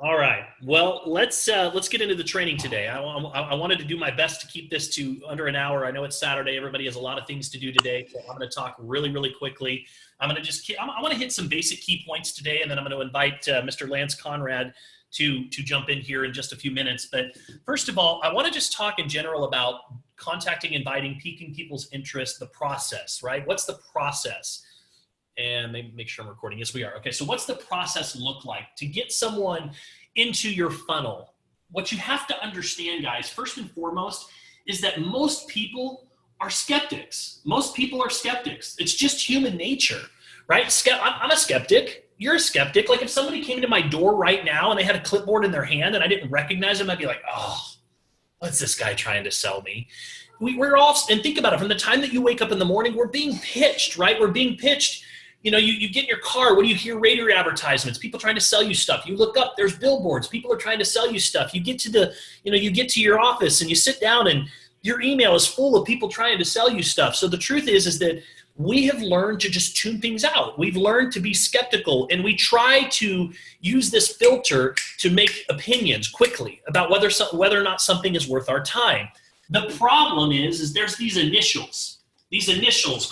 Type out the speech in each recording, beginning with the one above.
All right. Well, let's get into the training today. I wanted to do my best to keep this to under an hour. I know it's Saturday. Everybody has a lot of things to do today, so I'm going to talk really, really quickly. I'm going to I want to hit some basic key points today, and then I'm going to invite Mr. Lance Conrad to jump in here in just a few minutes. But first of all, I want to just talk in general about contacting, inviting, piquing people's interest, the process, right? What's the process? And maybe make sure I'm recording. Yes, we are. Okay, so what's the process look like to get someone into your funnel? What you have to understand, guys, first and foremost, is that most people are skeptics. Most people are skeptics. It's just human nature, right? I'm a skeptic. You're a skeptic. Like if somebody came to my door right now and they had a clipboard in their hand and I didn't recognize them, I'd be like, oh, what's this guy trying to sell me? We're all, and think about it, from the time that you wake up in the morning, we're being pitched, right? We're being pitched. You know, you get in your car, what do you hear? Radio advertisements, people trying to sell you stuff. You look up, there's billboards, people are trying to sell you stuff. You get to you get to your office and you sit down and your email is full of people trying to sell you stuff. So the truth is that we have learned to just tune things out. We've learned to be skeptical, and we try to use this filter to make opinions quickly about whether or not something is worth our time. The problem is there's these initials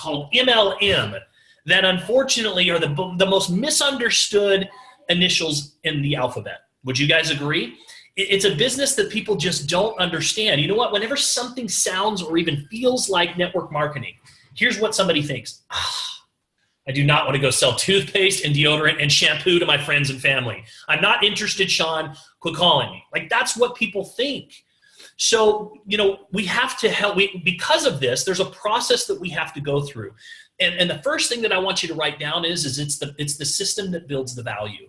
called MLM, that unfortunately are the most misunderstood initials in the alphabet. Would you guys agree? It's a business that people just don't understand. You know what? Whenever something sounds or even feels like network marketing, here's what somebody thinks. I do not want to go sell toothpaste and deodorant and shampoo to my friends and family. I'm not interested, Sean. Quit calling me. Like, that's what people think. So, we have to help. Because of this, there's a process that we have to go through. And the first thing that I want you to write down is it's the system that builds the value.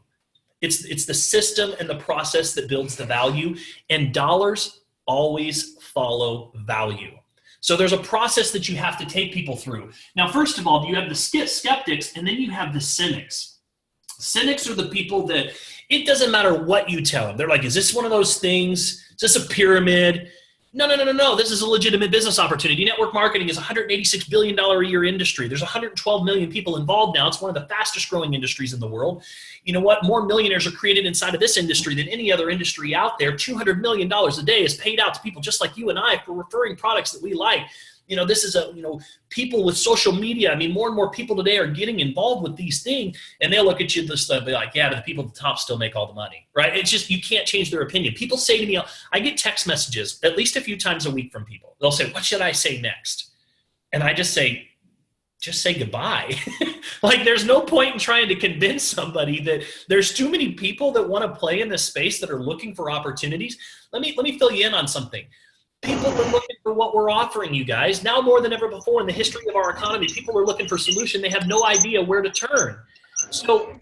It's the system and the process that builds the value, and dollars always follow value. So there's a process that you have to take people through. Now, first of all, you have the skeptics, and then you have the cynics. Cynics are the people that it doesn't matter what you tell them. They're like, is this one of those things? Is this a pyramid? No. This is a legitimate business opportunity. Network marketing is a $186 billion a year industry. There's 112 million people involved now. It's one of the fastest growing industries in the world. You know what? More millionaires are created inside of this industry than any other industry out there. $200 million a day is paid out to people just like you and I for referring products that we like. This is people with social media. I mean, more and more people today are getting involved with these things, and they'll look at you and be like, yeah, but the people at the top still make all the money, right? It's just, you can't change their opinion. People say to me, I get text messages at least a few times a week from people. They'll say, what should I say next? And I just say goodbye. Like, there's no point in trying to convince somebody that there's too many people that want to play in this space that are looking for opportunities. Let me fill you in on something. People are looking for what we're offering you guys. Now more than ever before in the history of our economy, people are looking for a solution. They have no idea where to turn. So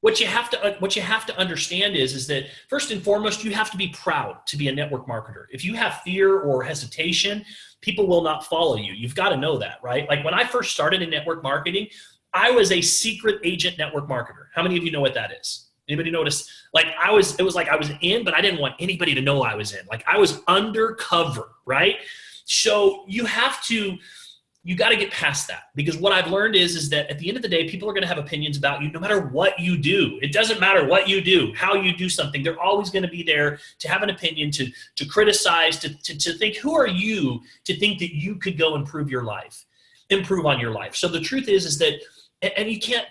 what you have to understand is that first and foremost, you have to be proud to be a network marketer. If you have fear or hesitation, people will not follow you. You've got to know that, right? Like when I first started in network marketing, I was a secret agent network marketer. How many of you know what that is? Anybody notice? Like it was like I was in, but I didn't want anybody to know I was in. Like I was undercover, right? So you got to get past that, because what I've learned is that at the end of the day, people are going to have opinions about you no matter what you do. It doesn't matter what you do, how you do something. They're always going to be there to have an opinion, to criticize, to think, who are you to think that you could go improve on your life? So the truth is that, and you can't,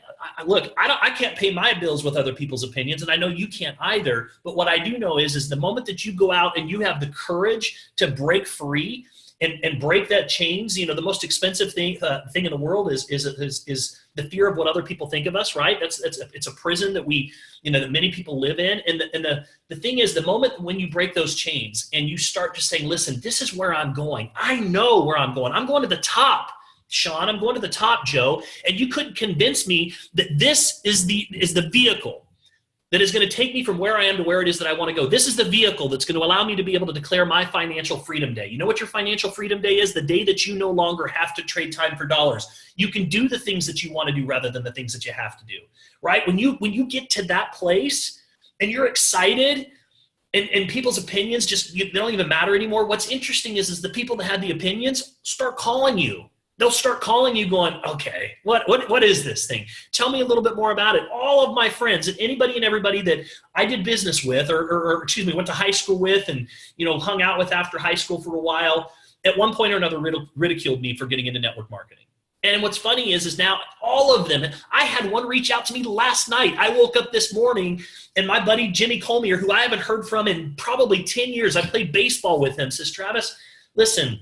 look, I can't pay my bills with other people's opinions, and I know you can't either. But what I do know is the moment that you go out and you have the courage to break free and break that chains, the most expensive thing in the world is the fear of what other people think of us, right? It's a prison that that many people live in. And the thing is, the moment when you break those chains and you start just saying, listen, this is where I'm going. I know where I'm going. I'm going to the top. Sean, I'm going to the top, Joe, and you couldn't convince me that this is the vehicle that is going to take me from where I am to where it is that I want to go. This is the vehicle that's going to allow me to be able to declare my financial freedom day. You know what your financial freedom day is? The day that you no longer have to trade time for dollars. You can do the things that you want to do rather than the things that you have to do, right? When you get to that place and you're excited, and people's opinions they don't even matter anymore. What's interesting is the people that had the opinions start calling you. They'll start calling you going, okay, what is this thing? Tell me a little bit more about it. All of my friends and anybody and everybody that I did business with or excuse me, went to high school with and, hung out with after high school for a while, at one point or another ridiculed me for getting into network marketing. And what's funny is now all of them, I had one reach out to me last night. I woke up this morning and my buddy Jimmy Colmier, who I haven't heard from in probably 10 years, I played baseball with him, says, Travis, listen,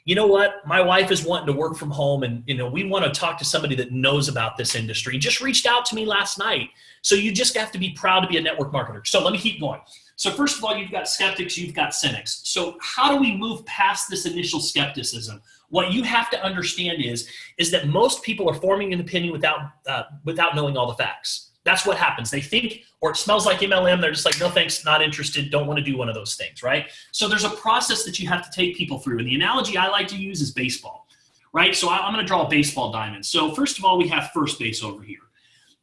you know what? My wife is wanting to work from home and, we want to talk to somebody that knows about this industry. He just reached out to me last night. So you just have to be proud to be a network marketer. So let me keep going. So first of all, you've got skeptics, you've got cynics. So how do we move past this initial skepticism? What you have to understand is that most people are forming an opinion without knowing all the facts. That's what happens. They think, or it smells like MLM. They're just like, no, thanks, not interested, don't want to do one of those things, right? So there's a process that you have to take people through. And the analogy I like to use is baseball, right? So I'm going to draw a baseball diamond. So first of all, we have first base over here.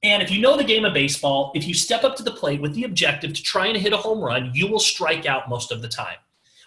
And if you know the game of baseball, if you step up to the plate with the objective to try and hit a home run, you will strike out most of the time.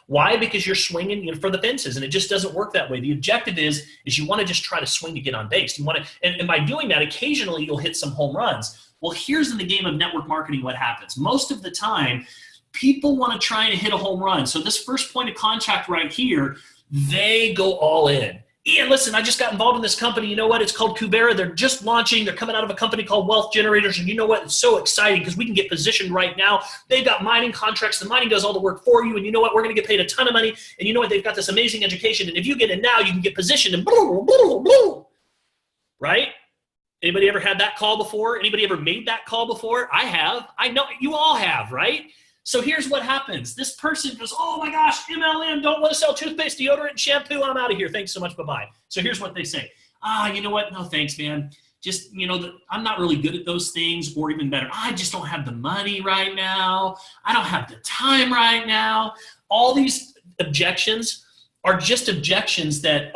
Why? Because you're swinging for the fences, and it just doesn't work that way. The objective is you want to just try to swing to get on base. You want to, and by doing that, occasionally you'll hit some home runs. Well, here's in the game of network marketing what happens. Most of the time, people want to try and hit a home run. So this first point of contact right here, they go all in. Ian, listen, I just got involved in this company. You know what? It's called Kubera. They're just launching. They're coming out of a company called Wealth Generators. And you know what? It's so exciting because we can get positioned right now. They've got mining contracts. The mining does all the work for you. And you know what? We're going to get paid a ton of money. And you know what? They've got this amazing education. And if you get in now, you can get positioned and boom, boom, boom. Right? Anybody ever had that call before? Anybody ever made that call before? I have. I know you all have, right? So here's what happens. This person goes, oh my gosh, MLM, don't want to sell toothpaste, deodorant, and shampoo. I'm out of here. Thanks so much. Bye-bye. So here's what they say. You know what? No, thanks, man. Just, I'm not really good at those things, or even better, I just don't have the money right now. I don't have the time right now. All these objections are just objections that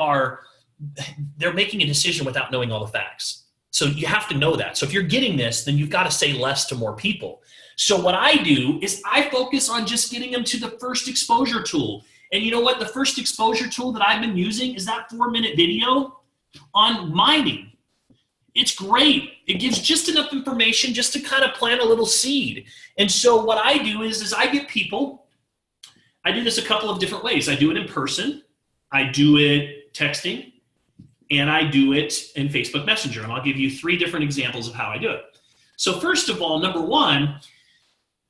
they're making a decision without knowing all the facts. So you have to know that. So if you're getting this, then you've got to say less to more people. So what I do is I focus on just getting them to the first exposure tool. And you know what? The first exposure tool that I've been using is that 4-minute video on mining. It's great. It gives just enough information just to kind of plant a little seed. And so what I do is I get people, I do this a couple of different ways. I do it in person, I do it texting, and I do it in Facebook Messenger. And I'll give you 3 different examples of how I do it. So first of all, number 1,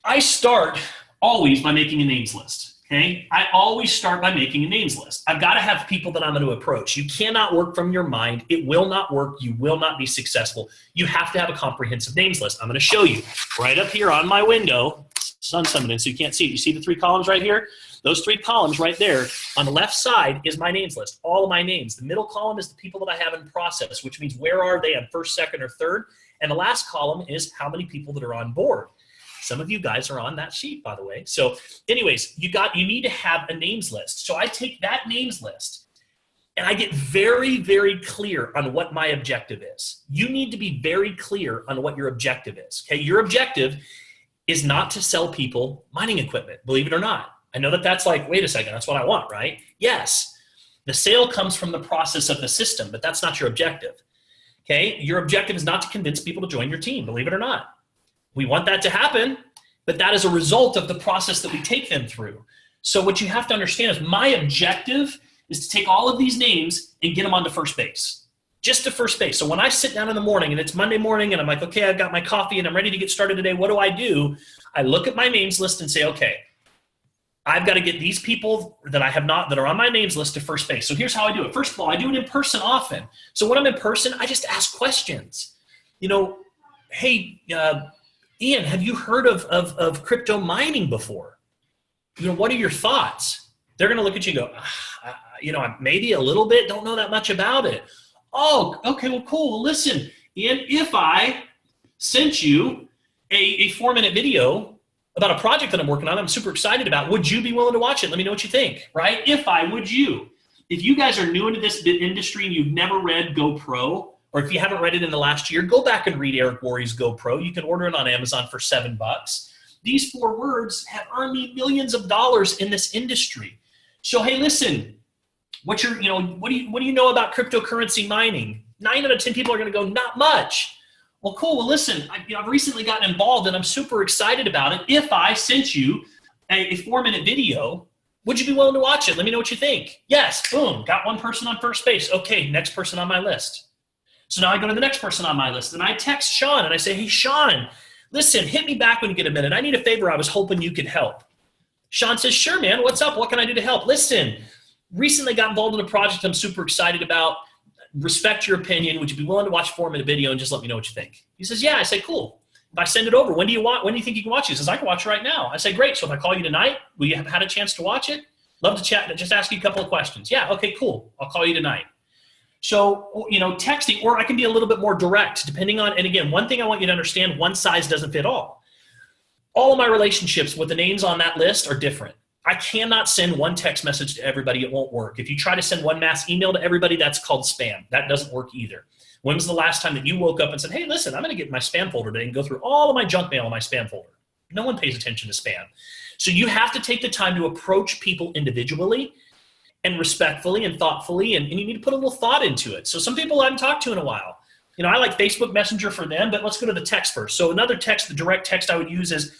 I start always by making a names list, okay? I always start by making a names list. I've got to have people that I'm going to approach. You cannot work from your mind. It will not work. You will not be successful. You have to have a comprehensive names list. I'm going to show you right up here on my window. Sun summoned in, so you can't see it. You see the 3 columns right here? Those 3 columns right there. On the left side is my names list, all of my names. The middle column is the people that I have in process, which means where are they on first, second, or third. And the last column is how many people that are on board. Some of you guys are on that sheet, by the way. So anyways, you need to have a names list. So I take that names list and I get very, very clear on what my objective is. You need to be very clear on what your objective is. Okay, your objective is not to sell people mining equipment, believe it or not. I know that that's like, wait a second, that's what I want, right? Yes, the sale comes from the process of the system, but that's not your objective. Okay, your objective is not to convince people to join your team, believe it or not. We want that to happen, but that is a result of the process that we take them through. So what you have to understand is my objective is to take all of these names and get them onto first base, just to first base. So when I sit down in the morning and it's Monday morning and I'm like, okay, I've got my coffee and I'm ready to get started today, what do? I look at my names list and say, okay, I've got to get these people that are on my names list to first base. So here's how I do it. First of all, I do it in person often. So when I'm in person, I just ask questions. Hey, Ian, have you heard of crypto mining before? What are your thoughts? They're going to look at you and go, maybe a little bit, don't know that much about it. Oh, okay, well, cool. Well, listen, Ian, if I sent you a 4-minute video about a project that I'm working on, I'm super excited about, would you be willing to watch it? Let me know what you think, right? Would you? If you guys are new into this industry and you've never read GoPro, or if you haven't read it in the last year, go back and read Eric Worre's GoPro. You can order it on Amazon for $7. These 4 words have earned me millions of dollars in this industry. So, hey, listen, What's your, what do you know about cryptocurrency mining? 9 out of 10 people are going to go, not much. Well, cool. Well, listen, I've recently gotten involved and I'm super excited about it. If I sent you a 4-minute video, would you be willing to watch it? Let me know what you think. Yes, boom, got one person on first base. Okay, next person on my list. So now I go to the next person on my list and I text Sean and I say, hey, Sean, listen, hit me back when you get a minute. I need a favor. I was hoping you could help. Sean says, sure, man. What's up? What can I do to help? Listen, recently got involved in a project I'm super excited about. Respect your opinion. Would you be willing to watch a 4-minute video and just let me know what you think? He says, yeah. I say, cool. If I send it over, when do you think you can watch it? He says, I can watch it right now. I say, great. So if I call you tonight, will you have had a chance to watch it? Love to chat and just ask you a couple of questions. Yeah, okay, cool. I'll call you tonight. So, texting, or I can be a little bit more direct depending on, and again, one thing I want you to understand, one size doesn't fit all. All of my relationships with the names on that list are different. I cannot send one text message to everybody. It won't work. If you try to send one mass email to everybody, that's called spam. That doesn't work either. When was the last time that you woke up and said, hey, listen, I'm going to get my spam folder today and go through all of my junk mail in my spam folder? No one pays attention to spam. So you have to take the time to approach people individually and respectfully and thoughtfully, and you need to put a little thought into it. So some people I haven't talked to in a while. I like Facebook Messenger for them, but let's go to the text first. So another text, the direct text I would use is,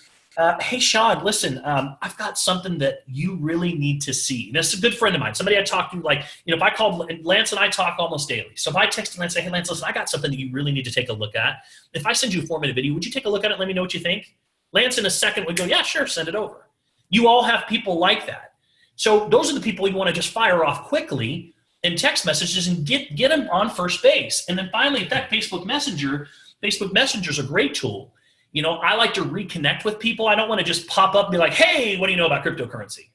hey, Sean, listen, I've got something that you really need to see. And that's a good friend of mine, somebody I talk to, if I called Lance and I talk almost daily. So if I text Lance and say, hey, Lance, listen, I got something that you really need to take a look at. If I send you a 4-minute video, would you take a look at it and let me know what you think? Lance in a second would go, yeah, sure, send it over. You all have people like that. So those are the people you want to just fire off quickly in text messages and get them on first base. And then finally, in fact, Facebook Messenger is a great tool. I like to reconnect with people. I don't want to just pop up and be like, hey, what do you know about cryptocurrency?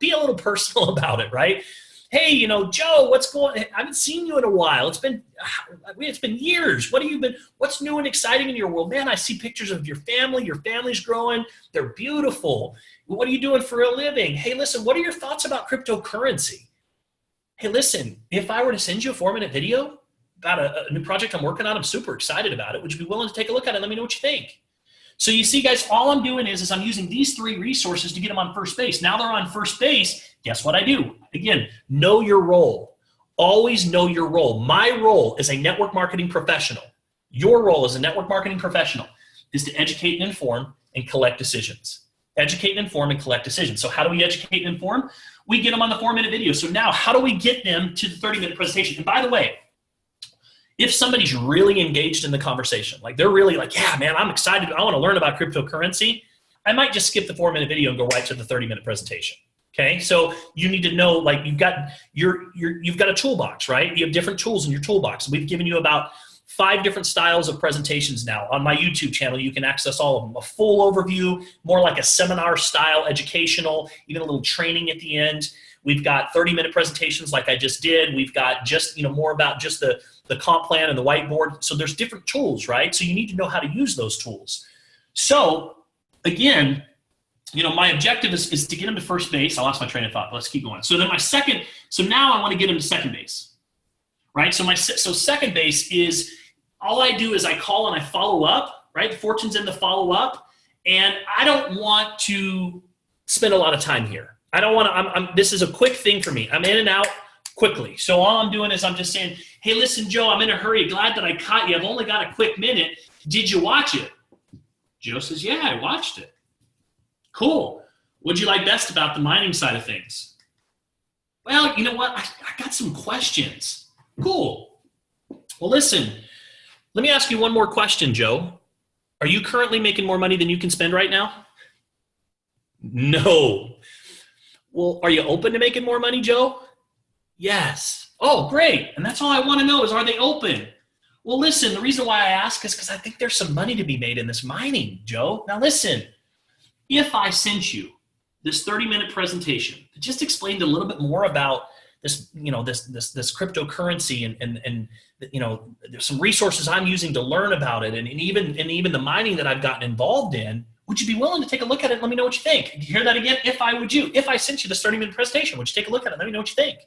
Be a little personal about it, right? Hey, Joe, what's going on? I haven't seen you in a while. It's been years. What's new and exciting in your world? Man, I see pictures of your family. Your family's growing. They're beautiful. What are you doing for a living? Hey, listen, what are your thoughts about cryptocurrency? Hey, listen, if I were to send you a 4-minute video about a new project I'm working on, I'm super excited about it. Would you be willing to take a look at it and let me know what you think? So you see, guys, all I'm doing is I'm using these 3 resources to get them on first base. Now they're on first base. Guess what I do? Again, know your role. Always know your role. My role as a network marketing professional, your role as a network marketing professional is to educate and inform and collect decisions. Educate and inform and collect decisions. So how do we educate and inform? We get them on the 4-minute video. So now how do we get them to the 30-minute presentation? And by the way, if somebody's really engaged in the conversation, they're really yeah, man, I'm excited. I want to learn about cryptocurrency. I might just skip the 4-minute video and go right to the 30-minute presentation. Okay. So you need to know, you've got a toolbox, right? You have different tools in your toolbox. We've given you about 5 different styles of presentations now. On my YouTube channel, you can access all of them. A full overview, more like a seminar style, educational, even a little training at the end. We've got 30-minute presentations like I just did. We've got just, more about just the comp plan and the whiteboard. So there's different tools, right? So you need to know how to use those tools. So again, my objective is to get him to first base. I lost my train of thought. Let's keep going. So then now I want to get him to second base, right? So second base is, all I do is I call and I follow up, right? Fortune's in the follow up. And I don't want to spend a lot of time here. I don't want to, this is a quick thing for me. I'm in and out quickly. So all I'm doing is I'm just saying, hey, listen, Joe, I'm in a hurry. Glad that I caught you. I've only got a quick minute. Did you watch it? Joe says, yeah, I watched it. Cool. What'd you like best about the mining side of things? Well, you know what? I got some questions. Cool. Well, listen, let me ask you one more question, Joe. Are you currently making more money than you can spend right now? No. Well, are you open to making more money, Joe? Yes. Oh, great. And that's all I want to know is, are they open? Well, listen, the reason why I ask is because I think there's some money to be made in this mining, Joe. Now, listen, if I sent you this 30-minute presentation that just explained a little bit more about this, this cryptocurrency and there's some resources I'm using to learn about it, and even the mining that I've gotten involved in, would you be willing to take a look at it and let me know what you think? You hear that again? If I sent you this 30-minute presentation, would you take a look at it and let me know what you think?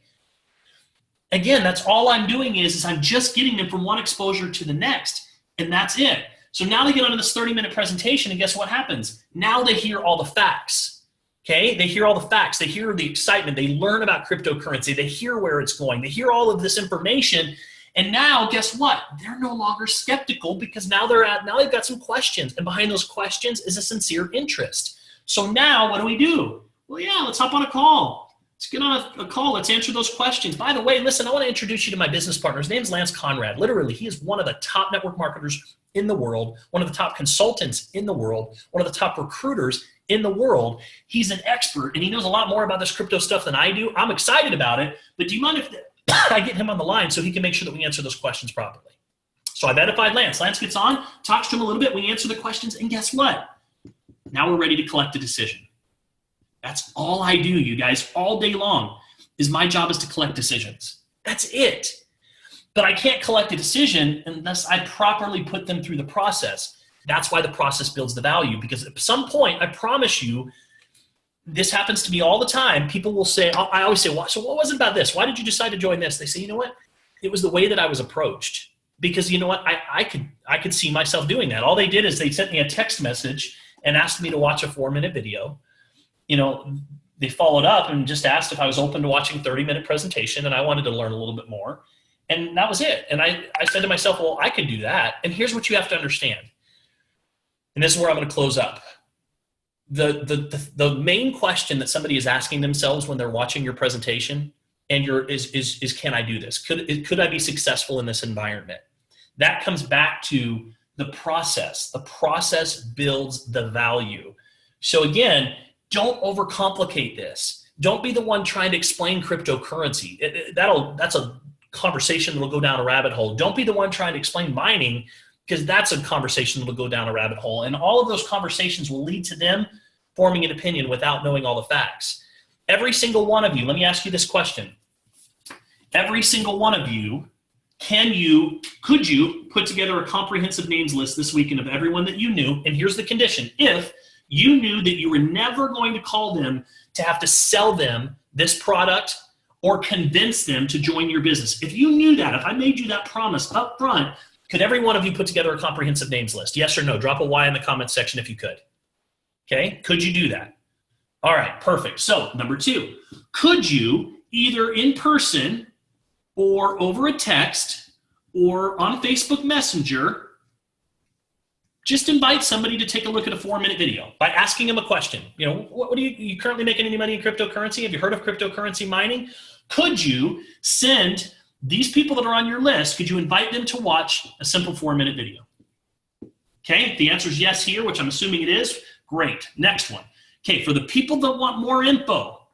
Again, that's all I'm doing is I'm just getting them from one exposure to the next, and that's it. So now they get onto this 30-minute presentation, and guess what happens? Now they hear all the facts. Okay, they hear all the facts, they hear the excitement, they learn about cryptocurrency, they hear where it's going, they hear all of this information, and now guess what? They're no longer skeptical because now they've got some questions, and behind those questions is a sincere interest. So now what do? Well, yeah, let's hop on a call. Let's get on a call. Let's answer those questions. By the way, listen, I want to introduce you to my business partner. His name's Lance Conrad. Literally, he is one of the top network marketers in the world, one of the top consultants in the world, one of the top recruiters in the world. He's an expert, and he knows a lot more about this crypto stuff than I do. I'm excited about it, but do you mind if I get him on the line so he can make sure that we answer those questions properly? So I identified Lance. Lance gets on, talks to him a little bit, we answer the questions, and guess what? Now we're ready to collect a decision. That's all I do, you guys, all day long. My job is to collect decisions. That's it. But I can't collect a decision unless I properly put them through the process. That's why the process builds the value, because at some point, I promise you, this happens to me all the time. People will say, I always say, well, so what was it about this? Why did you decide to join this? They say, you know what? It was the way that I was approached. Because you know what? I could see myself doing that. All they did is they sent me a text message and asked me to watch a 4-minute video. You know, they followed up and just asked if I was open to watching a 30-minute presentation, and I wanted to learn a little bit more. And that was it. And I said to myself, well, I could do that. And here's what you have to understand. And this is where I'm going to close up. The main question that somebody is asking themselves when they're watching your presentation and is can I do this? Could I be successful in this environment? That comes back to the process. The process builds the value. So again, don't overcomplicate this. Don't be the one trying to explain cryptocurrency. That's a conversation that will go down a rabbit hole. Don't be the one trying to explain mining, because that's a conversation that will go down a rabbit hole. And all of those conversations will lead to them forming an opinion without knowing all the facts. Every single one of you, let me ask you this question. Every single one of you, could you put together a comprehensive names list this weekend of everyone that you knew? And here's the condition. If you knew that you were never going to call them to have to sell them this product or convince them to join your business, if you knew that, if I made you that promise up front, could every one of you put together a comprehensive names list? Yes or no? Drop a Y in the comments section if you could. Okay, could you do that? All right, perfect. So number 2, could you either in person or over a text or on Facebook Messenger just invite somebody to take a look at a 4-minute video by asking them a question? You know, what are you currently making any money in cryptocurrency? Have you heard of cryptocurrency mining? Could you send these people that are on your list, could you invite them to watch a simple 4-minute video? Okay, if the answer is yes here, which I'm assuming it is, great. Next one. Okay, for the people that want more info,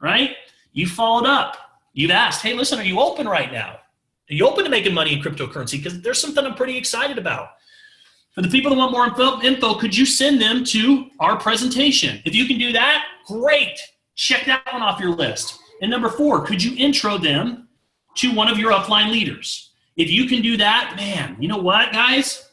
right? You followed up. You've asked, hey, listen, are you open right now? Are you open to making money in cryptocurrency? Because there's something I'm pretty excited about. For the people that want more info, could you send them to our presentation? If you can do that, great. Check that one off your list. And number 4, could you intro them to one of your upline leaders? If you can do that, man, you know what, guys?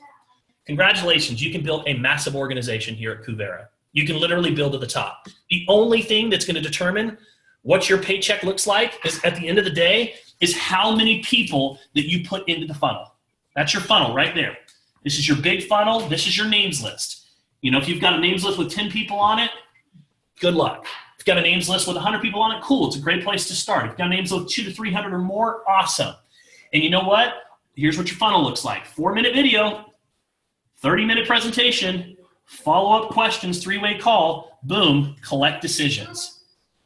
Congratulations. You can build a massive organization here at Kuvera. You can literally build to the top. The only thing that's going to determine what your paycheck looks like is, at the end of the day, is how many people that you put into the funnel. That's your funnel right there. This is your big funnel. This is your names list. You know, if you've got a names list with 10 people on it, good luck. If you've got a names list with 100 people on it, cool. It's a great place to start. If you've got a names list with 200 to 300 or more, awesome. And you know what? Here's what your funnel looks like. 4-minute video, 30-minute presentation, follow-up questions, 3-way call, boom, collect decisions.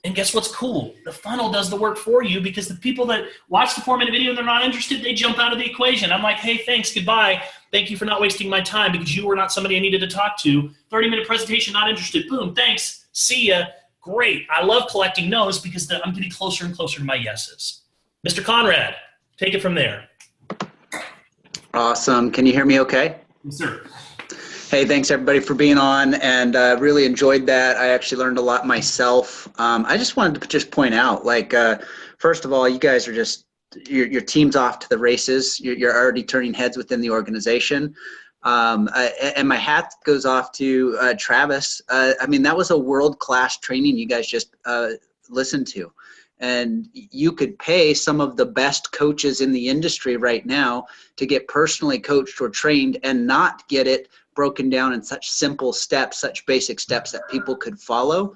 And guess what's cool? The funnel does the work for you, because the people that watch the 4-minute video and they're not interested, they jump out of the equation. I'm like, hey, thanks, goodbye. Thank you for not wasting my time because you were not somebody I needed to talk to. 30-minute presentation, not interested. Boom, thanks, see ya. Great. I love collecting no's because I'm getting closer and closer to my yeses. Mr. Conrad, take it from there. Awesome. Can you hear me okay? Yes, sir. Hey, thanks everybody for being on, and really enjoyed that. I actually learned a lot myself. I just wanted to point out, like, first of all, you guys are just, your team's off to the races. You're already turning heads within the organization. And my hat goes off to Travis. I mean, that was a world-class training you guys just listened to. And you could pay some of the best coaches in the industry right now to get personally coached or trained and not get it broken down in such simple steps, such basic steps that people could follow.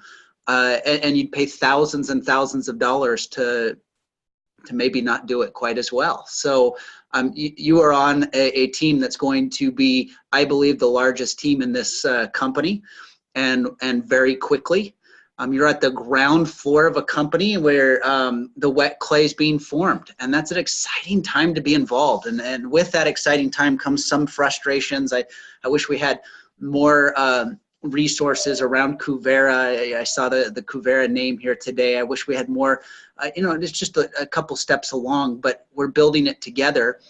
and you'd pay thousands and thousands of dollars to maybe not do it quite as well. So you are on a team that's going to be, I believe, the largest team in this company, and very quickly. You're at the ground floor of a company where the wet clay is being formed, and that's an exciting time to be involved. And with that exciting time comes some frustrations. I wish we had more resources around Kuvera. I saw the Kuvera name here today. I wish we had more. It's just a couple steps along, but we're building it together.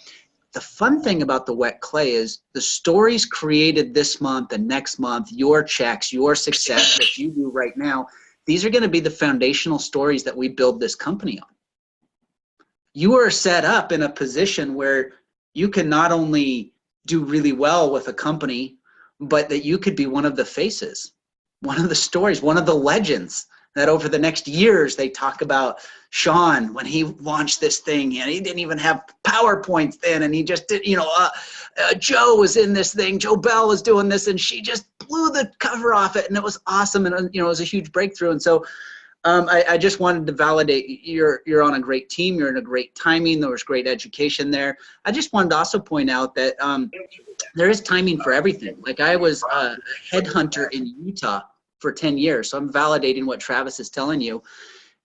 The fun thing about the wet clay is the stories created this month and next month, your checks, your success that you do right now, these are going to be the foundational stories that we build this company on. You are set up in a position where you can not only do really well with a company, but that you could be one of the faces, one of the stories, one of the legends that over the next years they talk about. Sean, when he launched this thing, and he didn't even have PowerPoints then, and he just did, Joe was in this thing, Joe Bell was doing this, and she just blew the cover off it, and it was awesome, and it was a huge breakthrough. And so I just wanted to validate you're on a great team, you're in a great timing, there was great education there. I just wanted to also point out that there is timing for everything. Like, I was a headhunter in Utah for 10 years, so I'm validating what Travis is telling you.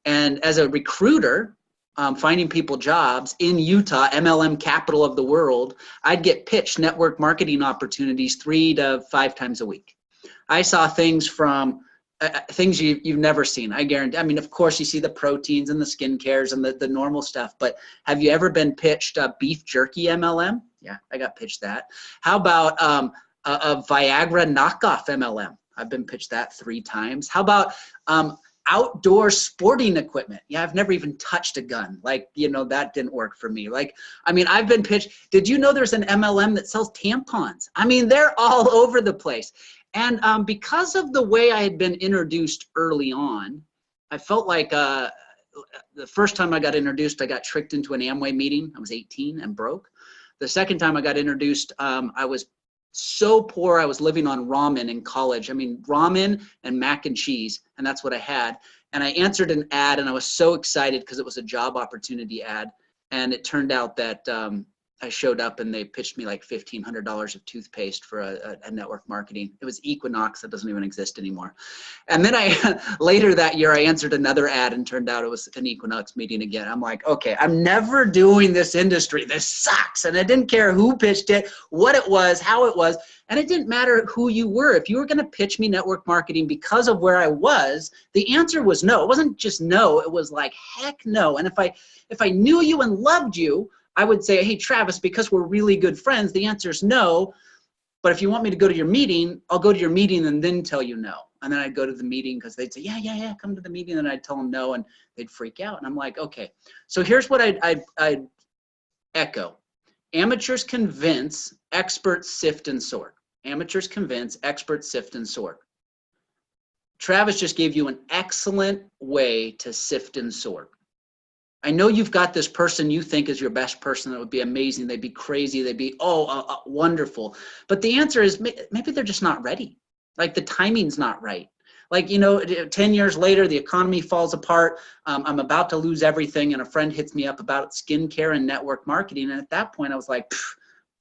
And as a recruiter, finding people jobs in Utah, MLM capital of the world, I'd get pitched network marketing opportunities 3 to 5 times a week. I saw things from things you've never seen. I guarantee. I mean, of course, you see the proteins and the skincares and the normal stuff, but have you ever been pitched beef jerky MLM? Yeah, I got pitched that. How about a Viagra knockoff MLM? I've been pitched that 3 times. How about outdoor sporting equipment? Yeah, I've never even touched a gun. Like, that didn't work for me. Like, I mean, I've been pitched. Did you know there's an MLM that sells tampons? I mean, they're all over the place. And because of the way I had been introduced early on, I felt like the first time I got introduced, I got tricked into an Amway meeting. I was 18 and broke. The second time I got introduced, I was so poor, I was living on ramen in college. I mean, ramen and mac and cheese, and that's what I had. And I answered an ad, and I was so excited because it was a job opportunity ad. And it turned out that I showed up, and they pitched me like $1,500 of toothpaste for a network marketing. It was Equinox, that doesn't even exist anymore. And then later that year, I answered another ad, and turned out it was an Equinox meeting again. I'm like, okay, I'm never doing this industry. This sucks. And I didn't care who pitched it, what it was, how it was. And it didn't matter who you were. If you were going to pitch me network marketing because of where I was, the answer was no. It wasn't just no. It was like, heck no. And if I knew you and loved you, I would say, hey, Travis, because we're really good friends, the answer is no. But if you want me to go to your meeting, I'll go to your meeting and then tell you no. And then I'd go to the meeting because they'd say, yeah, come to the meeting. And I'd tell them no, and they'd freak out. And I'm like, okay. So here's what I'd echo. Amateurs convince, experts sift and sort. Amateurs convince, experts sift and sort. Travis just gave you an excellent way to sift and sort. I know you've got this person you think is your best person that would be amazing. They'd be crazy. They'd be, wonderful. But the answer is maybe they're just not ready. Like, the timing's not right. Like, 10 years later, the economy falls apart. I'm about to lose everything. And a friend hits me up about skincare and network marketing. And at that point, I was like,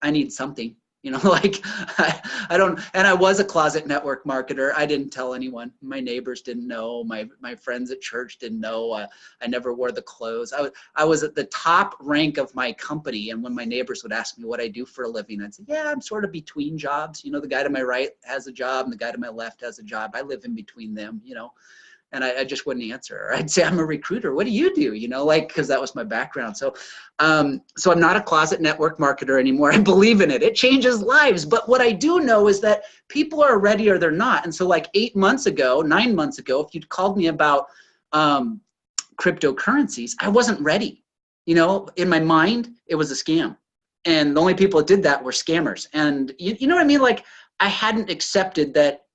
I need something. Like, I don't, and I was a closet network marketer. I didn't tell anyone. My neighbors didn't know. My friends at church didn't know. I never wore the clothes. I was at the top rank of my company. And when my neighbors would ask me what I do for a living, I'd say, yeah, I'm sort of between jobs. The guy to my right has a job and the guy to my left has a job. I live in between them, and I just wouldn't answer. Or I'd say, I'm a recruiter. What do you do? Because that was my background. So I'm not a closet network marketer anymore. I believe in it. It changes lives. But what I do know is that people are ready or they're not. And so like 9 months ago, if you'd called me about cryptocurrencies, I wasn't ready. In my mind, it was a scam. And the only people that did that were scammers. And you know what I mean? Like, I hadn't accepted that.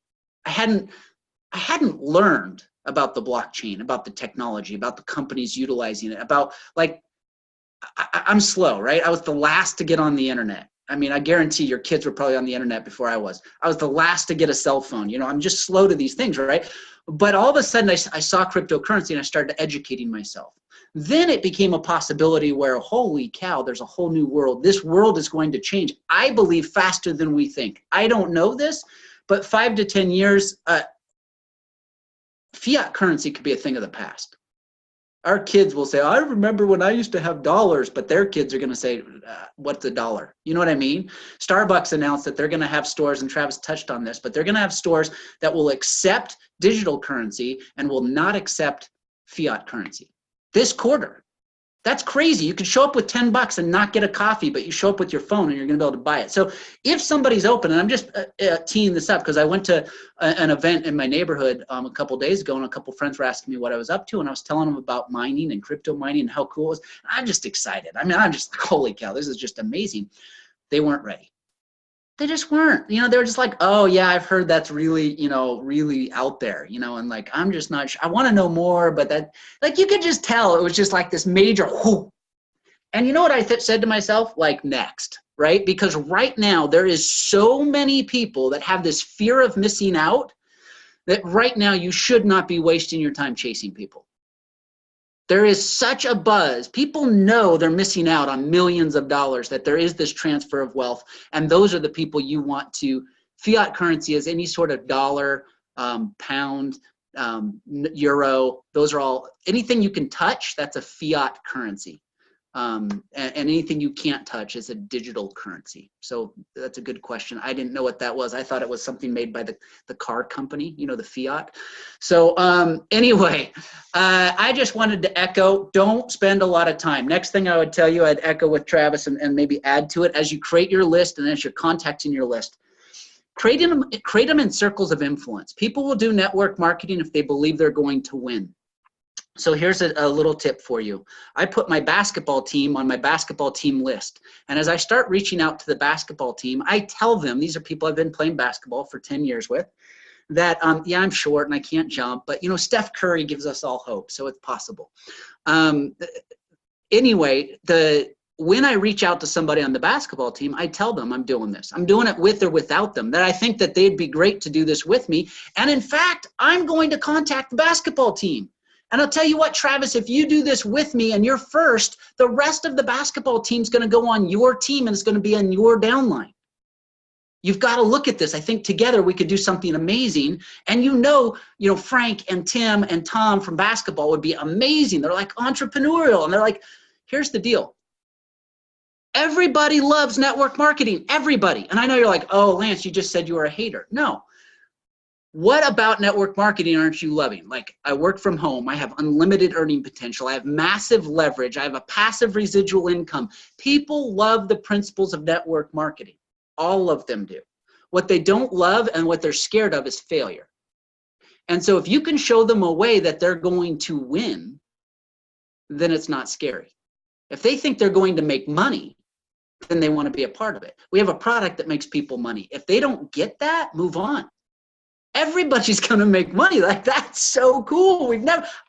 I hadn't learned about the blockchain, about the technology, about the companies utilizing it, about, like, I'm slow, right? I was the last to get on the internet. I mean, I guarantee your kids were probably on the internet before I was. I was the last to get a cell phone. I'm just slow to these things, right? But all of a sudden I saw cryptocurrency and I started educating myself. Then it became a possibility where, holy cow, there's a whole new world. This world is going to change, I believe, faster than we think. I don't know this, but 5 to 10 years, fiat currency could be a thing of the past. Our kids will say, I remember when I used to have dollars, but their kids are going to say, what's a dollar? You know what I mean? Starbucks announced that they're going to have stores, and Travis touched on this, but they're going to have stores that will accept digital currency and will not accept fiat currency this quarter. That's crazy. You could show up with $10 and not get a coffee, but you show up with your phone and you're going to be able to buy it. So if somebody's open, and I'm just teeing this up because I went to an event in my neighborhood a couple of days ago, and a couple of friends were asking me what I was up to, and I was telling them about mining and crypto mining and how cool it was. I'm just excited. I mean, I'm just like, holy cow, this is just amazing. They weren't ready. They just weren't. They were just like, oh yeah, I've heard that's really, really out there, and like, I'm just not sure. I want to know more, but that, like, you could just tell it was just like this major whoop. And you know what I said to myself? Like, next, right? Because right now there is so many people that have this fear of missing out that right now you should not be wasting your time chasing people. There is such a buzz. People know they're missing out on millions of dollars, that there is this transfer of wealth. And those are the people you want to. Fiat currency is any sort of dollar, pound, euro. Those are all, anything you can touch, that's a fiat currency. And anything you can't touch is a digital currency. So that's a good question. I didn't know what that was. I thought it was something made by the car company, the Fiat. So anyway, I just wanted to echo, don't spend a lot of time. Next thing I would tell you, I'd echo with Travis and maybe add to it as you create your list and as you're contacting your list. Create them in circles of influence. People will do network marketing if they believe they're going to win. So here's a little tip for you. I put my basketball team on my basketball team list. And as I start reaching out to the basketball team, I tell them, these are people I've been playing basketball for 10 years with, that, yeah, I'm short and I can't jump, but, Steph Curry gives us all hope, so it's possible. Anyway, when I reach out to somebody on the basketball team, I tell them I'm doing this. I'm doing it with or without them, that I think that they'd be great to do this with me. And in fact, I'm going to contact the basketball team. And I'll tell you what, Travis, if you do this with me and you're first, the rest of the basketball team's going to go on your team and it's going to be on your downline. You've got to look at this. I think together we could do something amazing. And Frank and Tim and Tom from basketball would be amazing. They're like entrepreneurial. And they're like, here's the deal. Everybody loves network marketing. Everybody. And I know you're like, oh, Lance, you just said you were a hater. No. What about network marketing aren't you loving? Like, I work from home. I have unlimited earning potential. I have massive leverage. I have a passive residual income. People love the principles of network marketing. All of them do. What they don't love and what they're scared of is failure. And so if you can show them a way that they're going to win, then it's not scary. If they think they're going to make money, then they want to be a part of it. We have a product that makes people money. If they don't get that, move on. Everybody's going to make money. Like, that's so cool.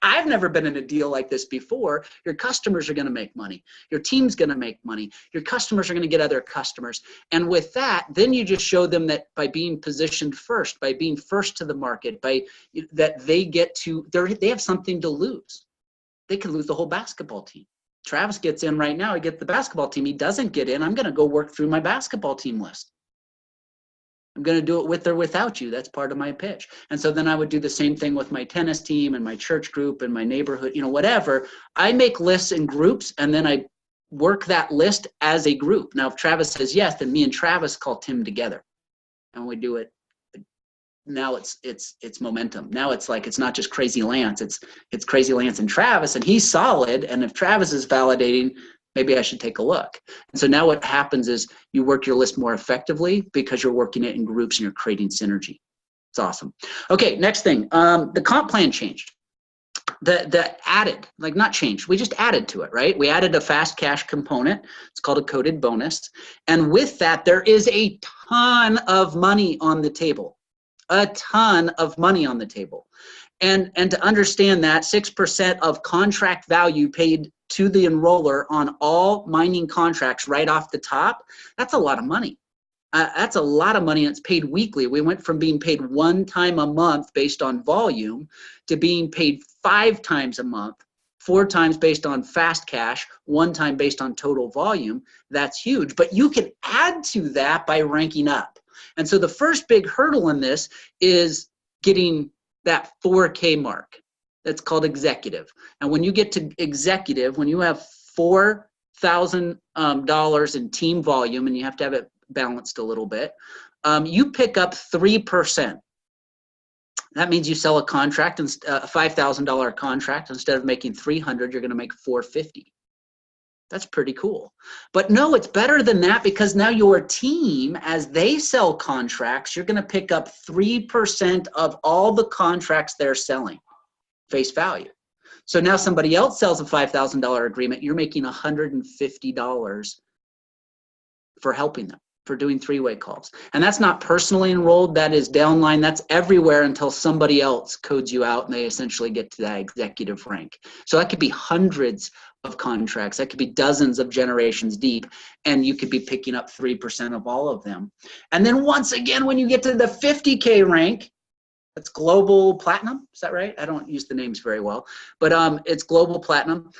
I've never been in a deal like this before. Your customers are going to make money. Your team's going to make money. Your customers are going to get other customers. And with that, then you just show them that by being positioned first, by being first to the market, that they have something to lose. They could lose the whole basketball team. Travis gets in right now. I get the basketball team. He doesn't get in. I'm going to go work through my basketball team list. I'm going to do it with or without you. That's part of my pitch. And so then I would do the same thing with my tennis team and my church group and my neighborhood, whatever. I make lists in groups and then I work that list as a group. Now, if Travis says yes, then me and Travis call Tim together and we do it. Now it's momentum. Now it's like, it's not just Crazy Lance. It's Crazy Lance and Travis, and he's solid. And if Travis is validating, maybe I should take a look. And so now what happens is you work your list more effectively because you're working it in groups and you're creating synergy. It's awesome. Okay, next thing. The comp plan changed. The added, like not changed, we just added to it, right? We added a fast cash component. It's called a coded bonus. And with that, there is a ton of money on the table. a ton of money on the table. And to understand that 6% of contract value paid to the enroller on all mining contracts right off the top, that's a lot of money. That's a lot of money, and it's paid weekly. We went from being paid one time a month based on volume to being paid 5 times a month, 4 times based on fast cash, 1 time based on total volume. That's huge. But you can add to that by ranking up. And so the first big hurdle in this is getting that 4K mark. That's called executive. And when you get to executive, when you have $4,000 in team volume, and you have to have it balanced a little bit, you pick up 3%. That means you sell a contract, a $5,000 contract. Instead of making $300, you're going to make $450. That's pretty cool. But no, it's better than that, because now your team, as they sell contracts, you're going to pick up 3% of all the contracts they're selling, face value. So now somebody else sells a $5,000 agreement, you're making $150 for helping them, for doing 3-way calls. And that's not personally enrolled, that is downline, that's everywhere until somebody else codes you out and they essentially get to that executive rank. So that could be hundreds of contracts, that could be dozens of generations deep, and you could be picking up 3% of all of them. And then once again, when you get to the 50K rank, that's global platinum, is that right? I don't use the names very well, but it's global platinum.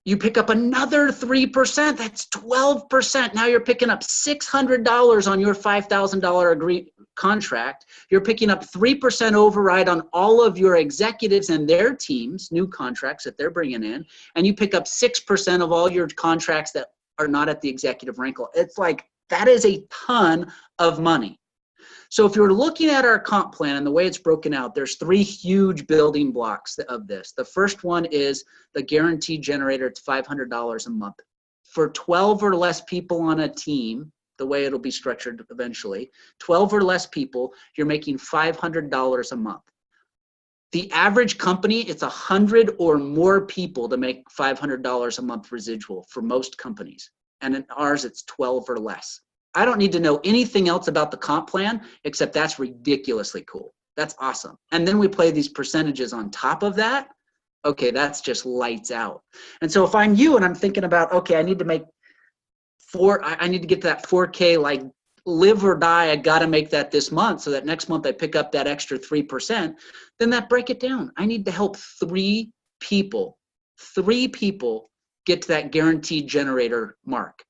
You pick up another 3%, that's 12%. Now you're picking up $600 on your $5,000 contract. You're picking up 3% override on all of your executives and their teams, new contracts that they're bringing in, and you pick up 6% of all your contracts that are not at the executive rank. It's like, that is a ton of money. So if you're looking at our comp plan and the way it's broken out, there's 3 huge building blocks of this. The first one is the guaranteed generator. It's $500 a month. For 12 or less people on a team, the way it'll be structured eventually, 12 or less people, you're making $500 a month. The average company, it's 100 or more people to make $500 a month residual for most companies. And in ours, it's 12 or less. I don't need to know anything else about the comp plan, except that's ridiculously cool. That's awesome. And then we play these percentages on top of that. Okay, that's just lights out. And so if I'm you and I'm thinking about, okay, I need to make I need to get to that 4K, like live or die, I got to make that this month so that next month I pick up that extra 3%, then that break it down. I need to help 3 people get to that guaranteed generator mark.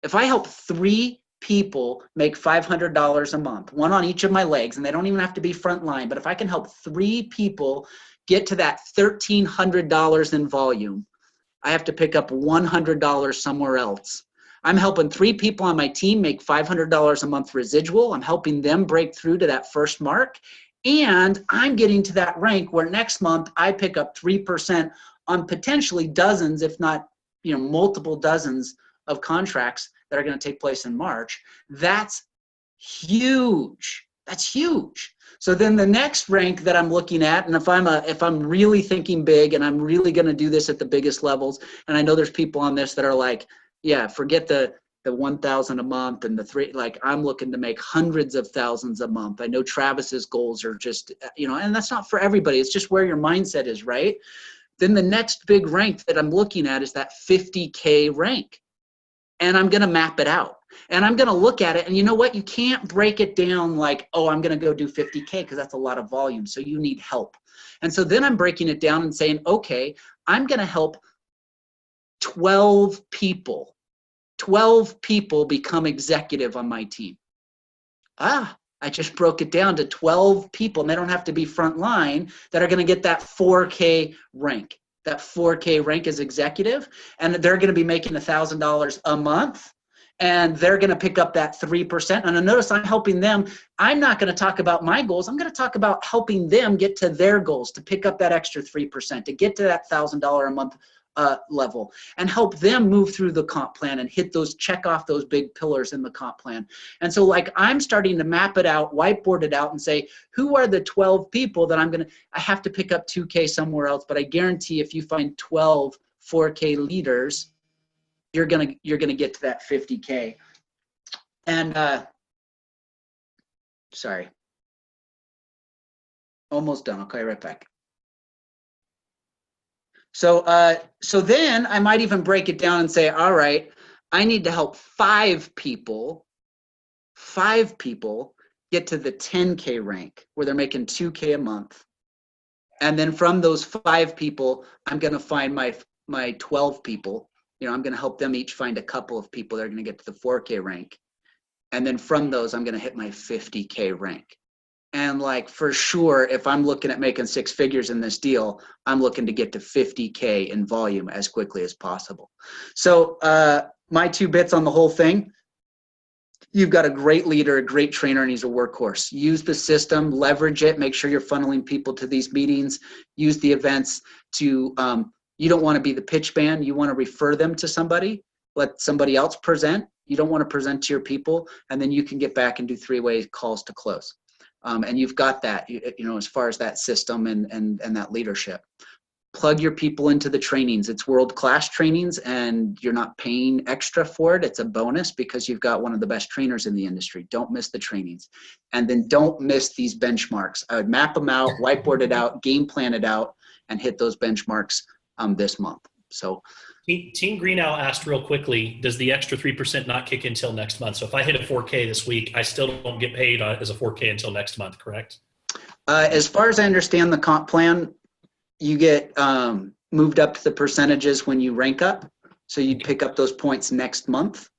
If I help 3 people make $500 a month, 1 on each of my legs, and they don't even have to be front line, but if I can help 3 people get to that $1,300 in volume, I have to pick up $100 somewhere else. I'm helping 3 people on my team make $500 a month residual. I'm helping them break through to that first mark, and I'm getting to that rank where next month I pick up 3% on potentially dozens, if not, multiple dozens of contracts that are going to take place in March. That's huge. That's huge. So then the next rank that I'm looking at, and if I'm really thinking big and I'm really going to do this at the biggest levels, and I know there's people on this that are like, yeah, forget the 1,000 a month and the 3, like I'm looking to make hundreds of thousands a month. I know Travis's goals are just, and that's not for everybody. It's just where your mindset is, right? Then the next big rank that I'm looking at is that 50K rank. And I'm going to map it out. And I'm going to look at it. And you know what? You can't break it down like, oh, I'm going to go do 50K because that's a lot of volume. So you need help. And so then I'm breaking it down and saying, okay, I'm going to help 12 people. 12 people become executive on my team. I just broke it down to 12 people, and they don't have to be front line, that are going to get that 4K rank. That 4K rank is executive, and they're going to be making $1,000 a month, and they're going to pick up that 3%. And notice I'm helping them. I'm not going to talk about my goals. I'm going to talk about helping them get to their goals, to pick up that extra 3%, to get to that $1,000 a month level, and help them move through the comp plan and check off those big pillars in the comp plan. And so like I'm starting to map it out, whiteboard it out, and say, who are the 12 people that I have to pick up 2K somewhere else, but I guarantee if you find 12 4K leaders, you're gonna get to that 50K. And sorry. Almost done. I'll call you right back. So then I might even break it down and say, all right, I need to help five people get to the 10K rank where they're making 2K a month. And then from those 5 people, I'm going to find my 12 people. I'm going to help them each find a couple of people that are going to get to the 4K rank. And then from those, I'm going to hit my 50K rank. And like, for sure, if I'm looking at making 6 figures in this deal, I'm looking to get to 50K in volume as quickly as possible. So my 2 bits on the whole thing: you've got a great leader, a great trainer, and he's a workhorse. Use the system, leverage it, make sure you're funneling people to these meetings. Use the events to, you don't want to be the pitch man. You want to refer them to somebody, let somebody else present. You don't want to present to your people, and then you can get back and do 3-way calls to close. And you've got that, as far as that system and that leadership. Plug your people into the trainings. It's world-class trainings, and you're not paying extra for it. It's a bonus because you've got one of the best trainers in the industry. Don't miss the trainings. And then don't miss these benchmarks. I would map them out, whiteboard it out, game plan it out, and hit those benchmarks this month. So Team Greenow asked real quickly, does the extra 3% not kick in until next month? So if I hit a 4K this week, I still don't get paid as a 4K until next month, correct? As far as I understand the comp plan, you get moved up to the percentages when you rank up. So you pick up those points next month.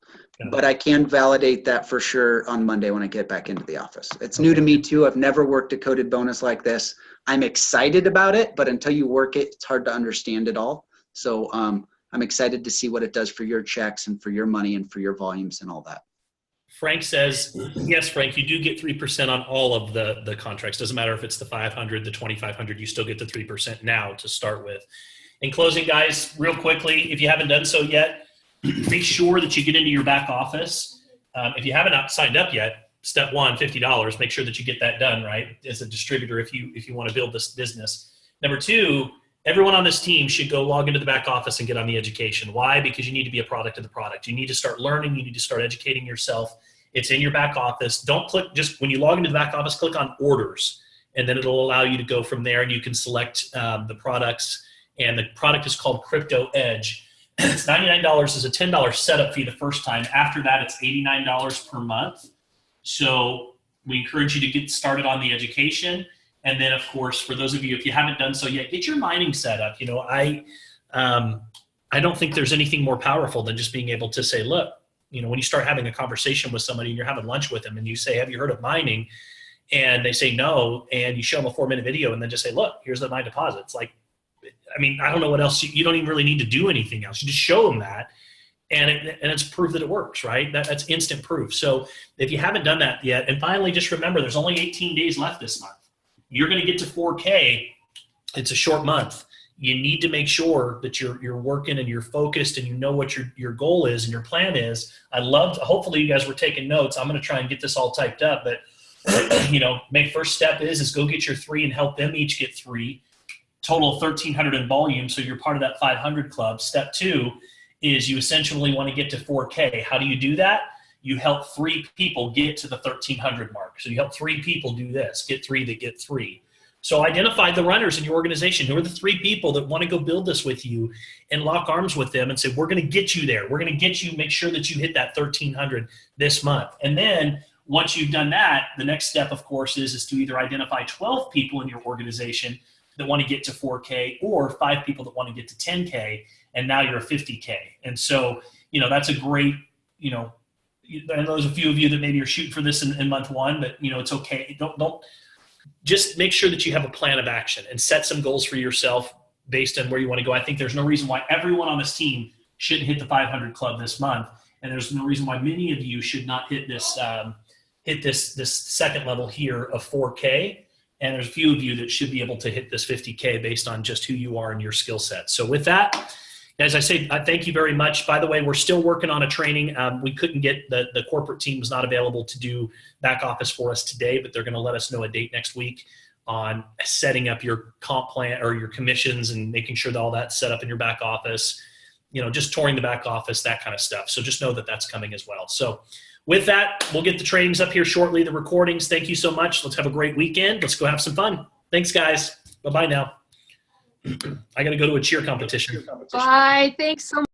But I can validate that for sure on Monday when I get back into the office. It's new to me too. I've never worked a coded bonus like this. I'm excited about it, but until you work it, it's hard to understand it all. So I'm excited to see what it does for your checks and for your money and for your volumes and all that. Frank says, yes, Frank, you do get 3% on all of the contracts. Doesn't matter if it's the 500, the 2,500, you still get the 3% now to start with. In closing, guys, real quickly, if you haven't done so yet, make sure that you get into your back office. If you haven't signed up yet, step one, $50, make sure that you get that done, right, as a distributor if you want to build this business. Number 2, everyone on this team should go log into the back office and get on the education. Why? Because you need to be a product of the product. You need to start learning. You need to start educating yourself. It's in your back office. Don't click, just when you log into the back office, click on orders, and then it'll allow you to go from there, and you can select the products, and the product is called Crypto Edge. It's $99 as a $10 setup fee the first time. After that, it's $89 per month. So we encourage you to get started on the education. And then, of course, for those of you, if you haven't done so yet, get your mining set up. I don't think there's anything more powerful than just being able to say, look, when you start having a conversation with somebody and you're having lunch with them and you say, have you heard of mining? And they say no, and you show them a 4-minute video and then just say, look, here's the mine deposits. Like, I don't know what else. You don't even really need to do anything else. You just show them that, and it's proof that it works, right? That's instant proof. So if you haven't done that yet, and finally, just remember, there's only 18 days left this month. You're going to get to 4K. It's a short month. You need to make sure that you're working and you're focused and you know what your goal is and your plan is. Hopefully you guys were taking notes. I'm going to try and get this all typed up, but first step is go get your 3 and help them each get 3. Total of 1,300 in volume, so you're part of that 500 club. Step 2 is you essentially want to get to 4K. How do you do that? You help 3 people get to the 1,300 mark. So you help 3 people do this, get 3 that get 3. So identify the runners in your organization. Who are the 3 people that want to go build this with you, and lock arms with them and say, we're going to get you there. We're going to get you, make sure that you hit that 1,300 this month. And then once you've done that, the next step, of course, is to either identify 12 people in your organization that want to get to 4K, or 5 people that want to get to 10K, and now you're a 50K. And so, that's a great, I know there's a few of you that maybe are shooting for this in month 1, but it's okay. Don't just make sure that you have a plan of action and set some goals for yourself based on where you want to go. I think there's no reason why everyone on this team shouldn't hit the 500 club this month. And there's no reason why many of you should not hit this second level here of 4K. And there's a few of you that should be able to hit this 50K based on just who you are and your skill set. So with that, as I say, thank you very much. By the way, we're still working on a training. We couldn't get the corporate team was not available to do back office for us today, but they're going to let us know a date next week on setting up your comp plan or your commissions and making sure that all that's set up in your back office, just touring the back office, that kind of stuff. So just know that that's coming as well. So with that, we'll get the trainings up here shortly, the recordings. Thank you so much. Let's have a great weekend. Let's go have some fun. Thanks, guys. Bye-bye now. I got to go to a cheer competition. Bye. Thanks so much.